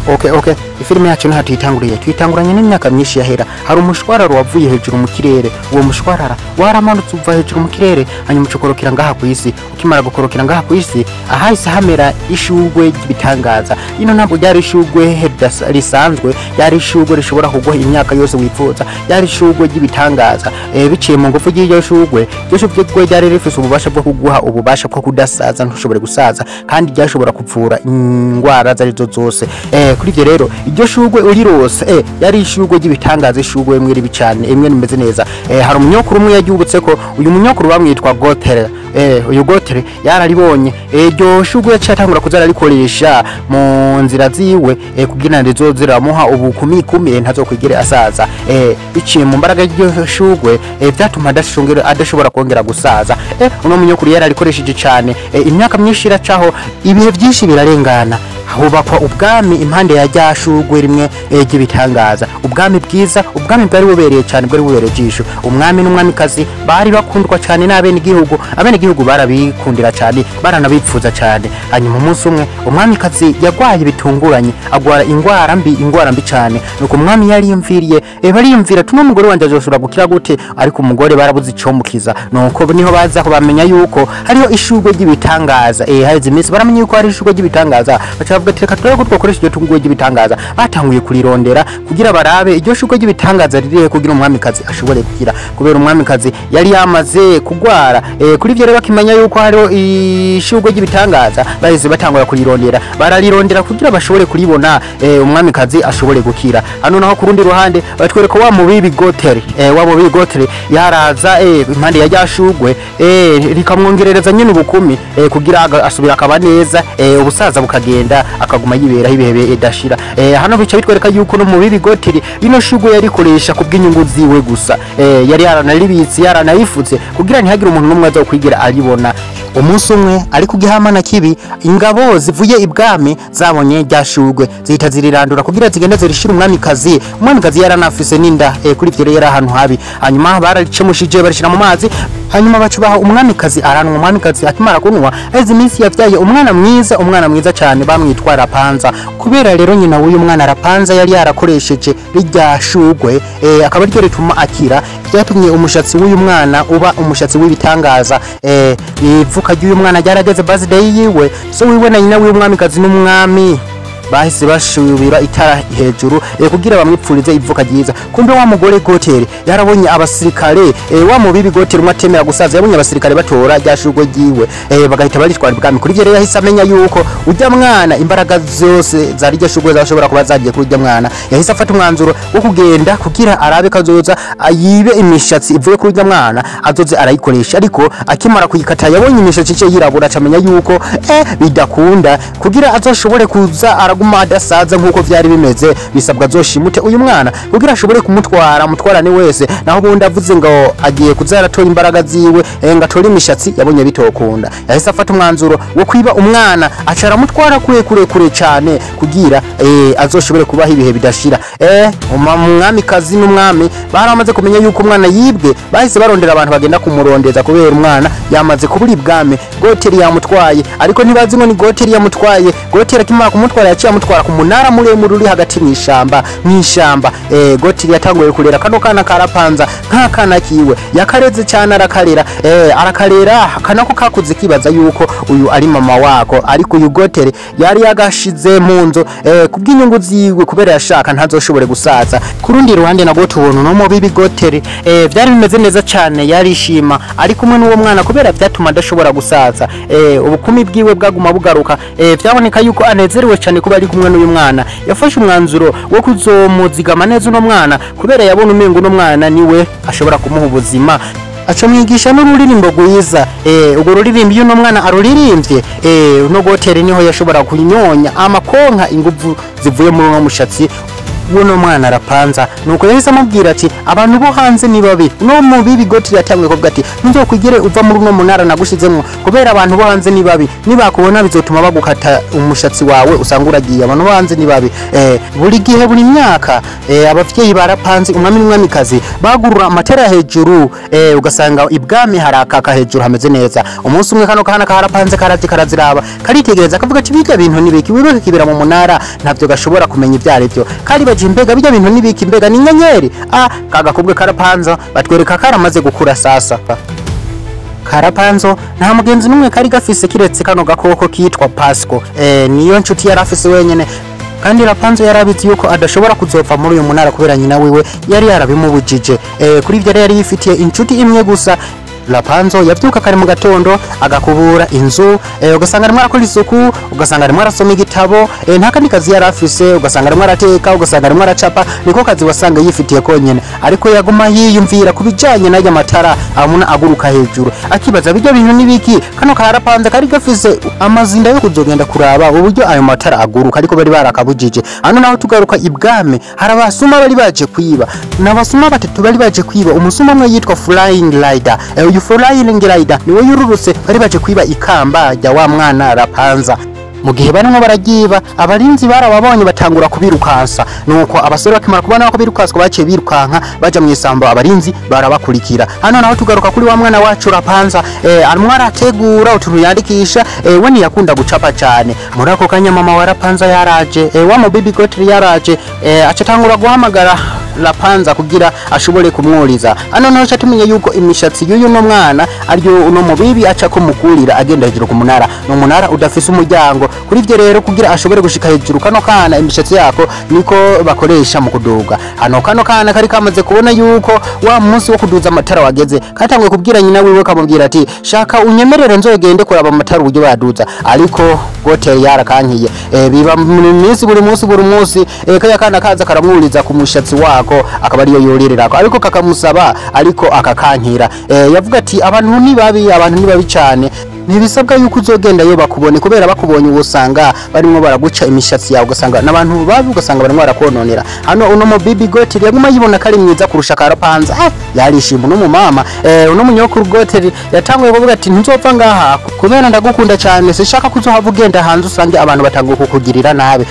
Okay. Ifilime yacu nta tuyitanguranye n'imyaka myinshi yahera. Hari umushwarara wavuye hejuru mu kirere. Uwo mushwarara waramanutse uva hejuru mu kirere hanyuma ucokorokera ngaha ku isi. Ukimara gukorokera ngaha ku isi, ahahise hamera ishugwe ry'ibitangaza. Ino ntabwo ryari ishugwe risanzwe, ryari ishugwe rishobora kuguha imyaka yose wifuza. Ryari ishugwe ry'ibitangaza. Biciye mu ngufu y'iryo shugwe, iryo shugwe ryari rifise ububasha bwo kuguha ububasha bwo kudasaza ntushobore gusaza, kandi ryashobora kuvura ingwara zarizo zose. Kuri ivyo rero iryo shugwe urirose yari ishugwe ry'ibitangaza, ishugwe imwe ribi cyane, imwe nimeze neza. Hari umunyokuru umwe yagiubutse ko uyu munyokuru bamwitwa Gotere. Uyu Gotere yararibonye iryo shugwe cyatangura kuzara rikoresha mu nzira ziwe kugira ngo ziramuha ubukumi ntazokwigere asaza. Biciye mu mbaraga y'iryo shugwe byatuma adashobora kongera gusaza. Uno munyokuru yararikoresheje cyane, imyaka myinshi iracaho, ibihe byinshi birarengana, hubakwa ubwami impande ya ryashugwe rimwe ry'ibitangaza. Ubwami bwiza, ubwami bwari bubereye cyane, bwari bubereye jisho. Umwami n'umwamikazi bari bakundwa cyane n'abenegihugu barabikundira cyane, baranabipfuza cyane. Hanyuma umunsi umwe umwamikazi yagwaye bitunguranye, agwara ingwara mbi cyane. Nuko umwami yari yimviriye, bariyumvira tuno mugore wanje azoshobora gukira gute, ariko umugore barabuze icyomukiza. Nuko niho baza kubamenya yuko hariho ishugwe ry'ibitangaza. Harize iminsi baramenya yuko hari ishugwe ry'ibitangaza, bavuga ati reka turebe ko twakoresha iryo shugwe ry'ibitangaza. Batanguye kurirondera kugira barabe iryo shugwe ry'ibitangaza ririhe kugira umwamikazi ashobore gukira, kubera umwamikazi yari yamaze kugwara. Kuri ivyo rero bakimenya yuko hariho ishugwe ry'ibitangaza, bahise batangura kurirondera, baralirondera kugira bashobore kuribona, umwamikazi ashobore gukira. Hano naho kurundi ruhande batwereka wa mubibi Gotere. Wa mubibi Gotere yaraza impande ya ryashugwe rikamwongerereza nyine ubukumi kugira asubira akaba neza, ubusaza bukagenda akaguma yiberaho ibihe edashira. Hano bica bitwereka yuko no mubibi Gotere ino shugwe yarikoresha kubw'inyungu ziwe gusa. Yari yaranaribitse, yaranayifutse kugira ntihagire umuntu n'umwe aza kwigira aribona. Umunsi umwe ari kugihamana kibi, ingabo zivuye ibwami zabonye ryashugwe zihita zirirandura kugira zigende zirishira umwamikazi. Umwamikazi yaranafise n'inda, kuri ivyo rero ahantu habi. Hanyuma bararicemushije barishira mu mazi, hanyuma bacubaha umwamikazi aranwa. Umwamikazi akimara kunwa azi iminsi yavyaye umwana mwiza cyane bamwitwa Rapanza. Kubera rero nyina w'uyu mwana Rapanza yari yarakoresheje ryashugwe, akaba ryo rituma akira, byatumye umushatsi w'uyu mwana uba umushatsi w'ibitangaza. Ivuka ry'uyu mwana ryarageze birthday yiwe, so wiwe na nyina w'uyu mwamikazi n'umwami bahise bashubira itara hejuru kugira bamwipfurize ivuka ryiza. Kumbe wa mugore Gotere yarabonye abasirikare, wa mubibi Gotere umwe atemera gusaza yabonye abasirikare batora ryashugwe ryiwe, bagahita baritwara ibwami. Kuri ivyo rero yahise amenya yuko ujya mwana imbaraga zose za ryashugwe zashobora kuba zagiye kuri ujya mwana. Yahise afata umwanzuro wo kugenda kugira arabe kazoza ayibe imishatsi ivuye kuri ujya mwana azoze arayikoresha. Ariko akimara kuyikata yabonye imishatsi cye yirabura, acamenya yuko bidakunda. Kugira azoshobore kuza aguma adasaza nkuko vyari bimeze, bisabwa azoshimute uyu mwana kugira ashobore kumutwarane wese. Naho bundi avuze ngo agiye kuzaratora imbaraga ziwe ngatora imishatsi, yabonye bitokunda. Yahise afata umwanzuro wo kwiba umwana, acara mutwara kure cyane kugira azoshobore kubaho ibihe bidashira. Umwamikazi n'umwami baramaze kumenya yuko umwana yibwe, bahise barondera abantu bagenda kumurondeza kubera umwana yamaze kubura ibwami. Gotere yamutwaye, ariko ntibazi ngo ni Gotere yamutwaye. Gotere akimara kumutwara yaciye amutwara ku munara muremure uri hagati mw'ishamba. Gotere yatanguye kurera kano kana Karapanza nk'akana kiwe, yakareze cyane arakarera kanako kakuze kibaza yuko uyu ari mama wako. Ariko uyu Gotere yari yagashize mu nzo kubw'inyungu ziwe, kubera yashaka ntazoshobore gusaza. Kurundi ruhande na Gotuntu no mubibi Gotere byari bimeze neza cyane, yarishima ari kumwe n'uwo mwana kubera byatuma adashobora gusaza. Ubukumi bwiwe bwaguma bugaruka, byaboneka yuko anezerewe cyane kuba ari kumwe n'uyu mwana. Yafashe umwanzuro wo kuzomuzigama neza uno mwana kubera yabona umengo uno mwana niwe ashobora kumuha ubuzima. Acomwigisha n'ururirimbo rwiza, ubwo ruririmbo uno mwana aruririmbye, no Gotere niho yashobora kunyonya amakonka inguvu zivuye muri uno mushatsi w'uno mwana Rapanza nuko yahise amubwira ati abantu bo hanze ni babi no mu bibi Gotri yatanguye kuvuga ati nzokwigere uva muri uno munara nagushizemo kubera abantu bo hanze ni babi nibakubona bizotuma bagukata umushatsi wawe usanga uragiye abantu bo hanze ni babi buri gihe buri myaka abavyeyi barapanze umwami n'umwamikazi bagurura amatera hejuru ugasanga ibwami harakaka hejuru hameze neza umunsi umwe kano kahana karapanze karaje karaziraba karitegereza akavuga ati biga bintu nibiki wibeke kibira mu munara ntavyo gashobora kumenya ivyari byo kari baje imbega bijya bintu nibiki imbega ni nyenyeri kagakubwe karapanza batwereka karamaze gukura sasa Karapanzo nta mugenzi numwe kari gafise kiretse kano gakoko kitwa Pasco niyo nshuti yarafise wenyene kandi Rapanzo yarabizi yuko adashobora kuzopfa muri uyu munara kubera nyina wiwe yari yarabimubujije kuri ivyo yari yifitiye inshuti imwe gusa Rapanzo yavyuka kare mu gatondo agakubura inzu ugasanga arimo arakora isuku ugasanga arimo arasoma igitabo nta kandi kazi yarafise ugasanga arimo arateka ugasanga arimo aracapa niko kazi wasanga yifitiye konyene ariko yaguma yiyumvira kubijanye n'aya matara amuna aguruka hejuru akibaza bijya bintu nibiki kano Karapanza kari gafise amazinda yo kuzogenda kuraba uburyo ayo matara aguruka ariko bari barakabujije hano naho tugaruka ibwame harabasuma bari baje kwiba n'abasuma batatu bari baje kwiba umusuma umwe yitwa Flying Rider Flying Rider niwe yururutse bari baje kwiba ikamba rya wa mwana Rapanza mu gihe barimo baragiba abarinzi barababonye batangura kubirukansa nuko abasore bakimara kubona ko birukanswa baciye birukanka baja mu isambo abarinzi barabakurikira hano naho tugaruka kuri wa mwana wacu Rapanza arimo arategura utuntu yandikisha we ntiyakunda gucapa cyane muri ako kanya mama wa Rapanza yaraje wa mu baby Gotri yaraje acatangura guhamagara Rapanza kugira ashobore kumwuriza hano naho cyatumenya yuko imishatsi y'uyu no mwana aryo uno mubibi aca kumukurira agenda hejuru ku munara no munara udafise umuryango kuri ivyo rero kugira ashobore gushika hejuru kano kana imishatsi yako niko bakoresha mu kuduga hano kano kana kari kamaze kubona yuko wa munsi wo kuduza amatara wageze katangwe kubwira nyina wiwe kamubwira ati shaka unyemerere nzogende kuraba amatara uburyo baduza ariko Gotri yarakankiye biba minsi buri munsi kaya kana kaza karamwuriza ku mushatsi wako akaba ariyo yorirerako ariko kakamusaba ariko akakankira yavuga ati abantu ni babi cyane ntibisabwa yuko uzogenda yo bakubone kubera bakubonye ubusanga barimo baraguca imishatsi yawe ugasanga nabantu babi ugasanga barimo barakononera hano uno mu baby Gotri yaguma yibona kari mwiza kurusha Karapanza yarishimye no mu mama uno munyokuru Gotri yatanguye kuvuga ati ntuzopfa ngaha kubera ndagukunda cyane sishaka kuzohava ugenda hanze usange abantu batanguye kukugirira nabi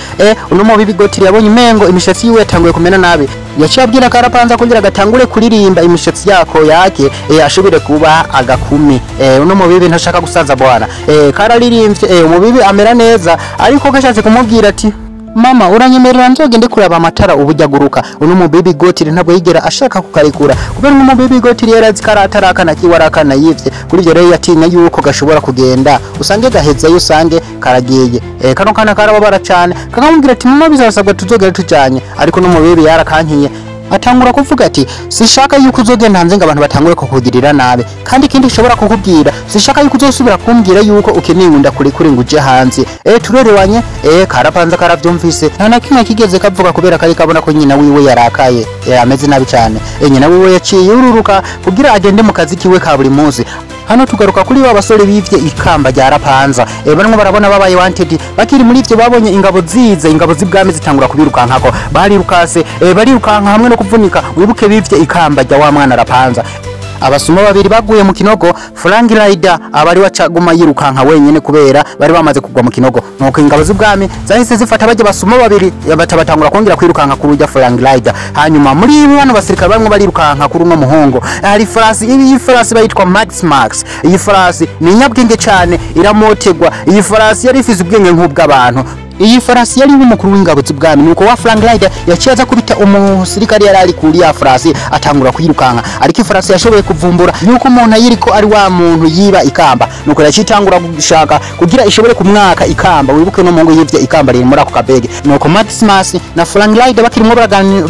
uno mu baby Gotri yabonye imengo imishatsi yiwe yatanguye kumena nabi yaciye abwira Karapanza kugira gatangure kuririmba imishatsi yako yake ashobore kuba agakumi uno mu baby ntashaka gusaza bwana kararirimbye umubibi amera neza ariko kashatse kumubwira ati mama uranyemerera nzogende kuraba amatara ubujya guruka uno mu baby Gotri ntabwo yigera ashaka kukarikura kubera mu baby Gotri yarazi karatarakana kiwarakana yivye kuri ivyo rero yatinya yuko gashobora kugenda usange gaheze usange karagiye kano kana karababara cyane kakamubwira ati mama bizasabwa tuzogere tujanye ariko no mu baby yarakankiye atangura kuvuga ati sishaka yuko uzogenda hanze ngo abantu batangure kukugirira nabe kandi kindi ushobora kukubwira sishaka yuko uzosubira kumbwira yuko ukeneye ngunda kuri nguje hanze turerewanye Karapanza karavyumvise nta nakimwe kigeze kavuga kubera kari kabona ko nyina wiwe yarakaye ameze nabi cyane nyina wiwe yaciye yururuka kugira agende mu kazi kiwe ka buri munsi hano tugaruka kuri wa basore bivye ikamba rya Rapanza barimo barabona babaye wanted bakiri muri ivyo babonye ingabo z'ibwami zitangura kubirukankako barirukase barirukanka hamwe no kuvunika wibuke bivye ikamba rya wa mwana Rapanza abasuma babiri baguye mu kinogo Flying Rider abari wacaguma yirukanka wenyene kubera bari bamaze kugwa mu kinogo nuko ingabo z'ubwami zahise zifata baje basuma babiri batabatangura kongera kwirukanka kuri ujya Flying Rider hanyuma muri bano basirikare barimo barirukanka kuri uno muhongo hari iyi farasi bayitwa Max iyi farasi ni nyabwenge cyane iramotegwa iyi farasi yari ifise ubwenge nk'ubw'abantu iyi farasi yari umukuru w'ingabo z'ubwami nuko wa Flying Rider yaciye kubita umusirikare yarari kuri ya farasi atangura kwirukanka ariko farasi yashoboye kuvumbura yuko umuntu ayiriko ari wa muntu yiba ikamba nuko yacitangura gushaka kugira ishobore kumwaka ikamba wibuke no mungo yivye ikamba riri muri ako kabege nuko Maximus na Flying Rider bakirimo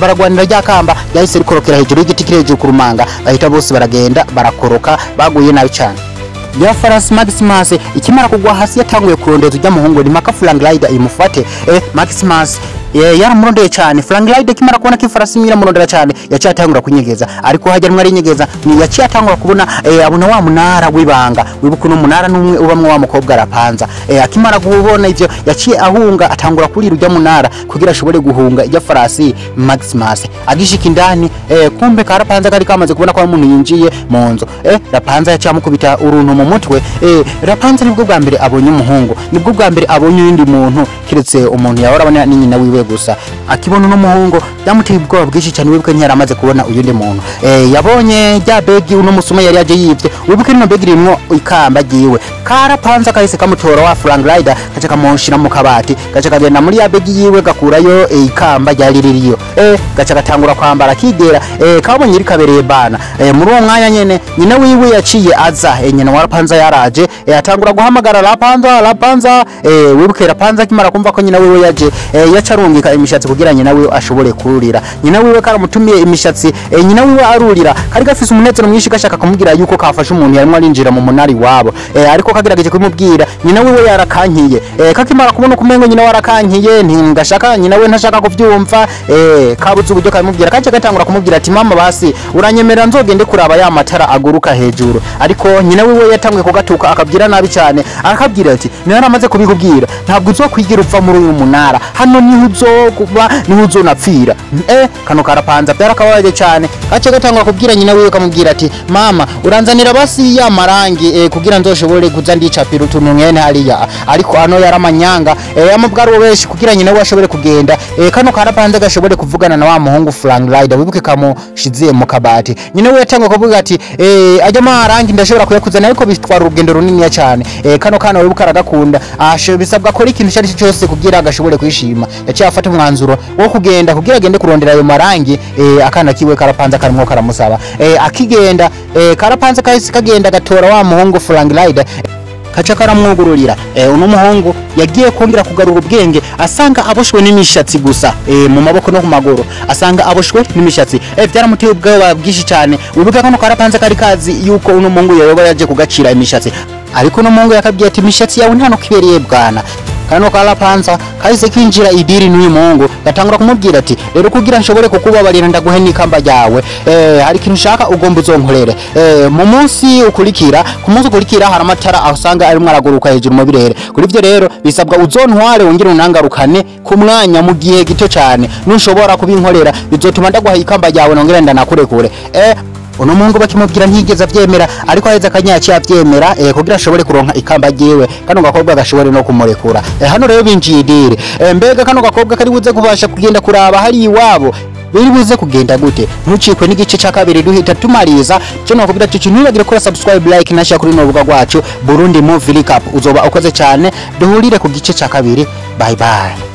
baragwanira rya kamba yahise rikorokera hejuru y'igiti kireje ku rumanga bahita bose baragenda barakoroka baguye nabi cyane ya farasi Maximus ikimara kugwa hasi yatanguye kurondeza ujya muhungu ni maka Flying Rider imufate Maximus yaramurondeye cyane. Franklin kimara kubona ko ifarasi imwe iramurondera cyane yaciye atangura kunyegeza, ariko hajya rimwe arinyegeza yaciye atangura kubona abona wa munara wibanga, wibuka no munara numwe ubamwe wa mukobwa arapanza. Akimara kubona ivyo yaciye ahunga atangura kurira ujya munara kugira ashobore guhunga ijya farasi Maximus. Agishika indani kumbe karapanza kari kamaze kubona ko umuntu yinjiye mu nzu. Rapanza yaciye amukubita uruntu mu mutwe. Rapanza nibwo bwa mbere abonye umuhungu, nibwo bwa mbere abonye undi muntu kiretse umuntu yahora abona ni nyina wiwe gusa. Akibona no muhungu yamuteye ubwoba bwinshi cyane, wibuke ntiyari amaze kubona uyundi muntu. Yabonye rya begi uno musuma yari yaje yivye, wibuke no begi rimwo ikamba giwe. Karapanza kahise kamutora wa Franklin kaca kamushira mu kabati, gaca kagenda muri ya begi yiwe gakurayo ikamba ryari ririyo. Gaca gatangura kwambara kigera kabonye rikabereye bana. Muri uwo mwanya nyene nyina wiwe yaciye aza, nyina wa Rapanza yaraje atangura guhamagara Rapanza. Wibuke Rapanza kimara kumva ko nyina wiwe yaje yacarungika imishatsi kugira nyina wiwe ashobore kurira. Nyina wiwe karamutumiye imishatsi, nyina wiwe arurira kari gafise umunezero mwinshi gashaka kumubwira yuko kafashe umuntu yarimo arinjira mu munari wabo. Ariko kagerageje kumubwira nyina wiwe yarakankiye. Kakimara kubona kumengo nyina warakankiye ntingashaka, nyina we ntashaka kuvyumva. Kabuze uburyo kamubwira, kaje gatangura kumubwira ati mama basi uranyemerera nzogende kuraba ya matara aguruka hejuru. Ariko nyina wiwe yatanguye kugatuka akabwira nabi cyane, akabwira ati nari amaze kubikubwira ntabwo uzokwigira upfa muri uyu munara, hano niho uzokuba niho uzonapfira. Kano Karapanza byarakabaye cyane, kace gatangura kubwira nyina wiwe kamubwira ati mama uranzanira basi ya marangi kugira nzoshobore kuza ndicapira utuntu mwene hariya. Ariko hano yaramanyanga yamubwara ubeshi kugira nyina we ashobore kugenda. Kano Karapanza gashobore kuvugana na wa muhungu Franklin, wibuke kamushiziye mu kabati. Nyina we yatanguye kuvuga ati ajya marangi ndashobora kuyakuzana, ariko bitwara urugendo runini cyane. Kano wibuka aragakunda, bisabwa ko ikintu cyari cyose kugira agashobore kwishima. Yaciye afata umwanzuro wo kugenda kugira agende kurondera ayo marangi. Akana kiwe Karapanza karimo karamusaba. Akigenda Karapanza kahise kagenda gatora wa muhungu Franklin kaca karamwugururira. Uno muhungu yagiye kongera kugarura ubwenge, asanga aboshwe n'imishatsi gusa mu maboko no ku maguru, asanga aboshwe n'imishatsi. Byaramuteye ubwoba bwinshi cyane. Wibuka kano Karapanza kari kazi yuko uno muhungu yoba yaje kugacira imishatsi, ariko uno muhungu yakabwiye ati imishatsi yawe ntano kibereye bwana. Kano Karapanza kahise kinjira idiri n'uyu muhungu gatangura kumubwira ati rero kugira nshobore kukubabarira ndaguhe n'ikamba ryawe, hari ikintu ushaka ugomba uzonkorere. Mu munsi ukurikira, ku munsi ukurikira hari amatara asanga arimo araguruka hejuru mu birere. Kuri ivyo rero bisabwa uzontware wongere unangarukane ku mwanya mu gihe gito cyane. Nushobora kubinkorera bizotuma ndaguha ikamba ryawe nongere ndanakurekure. Uno muhungu bakimubwira ntigeze avyemera, ariko aheza akanyaci avyemera kugira ashobore kuronka ikamba ryiwe. Kano gakobwa gashobore no kumurekura. Hano rero binjiye idire. Mbega kano gakobwa kari buze kubasha kugenda kuraba hari iwabo biri buze kugenda gute? Ntucikwe n'igice cya kabiri duhita tumariza. Cyo nakubwira cyo ntibagire kora subscribe, like na share kuri novuga rwacu Burundi Movie Recap. Uzoba ukoze cyane, duhurire ku gice cya kabiri. Bye bye.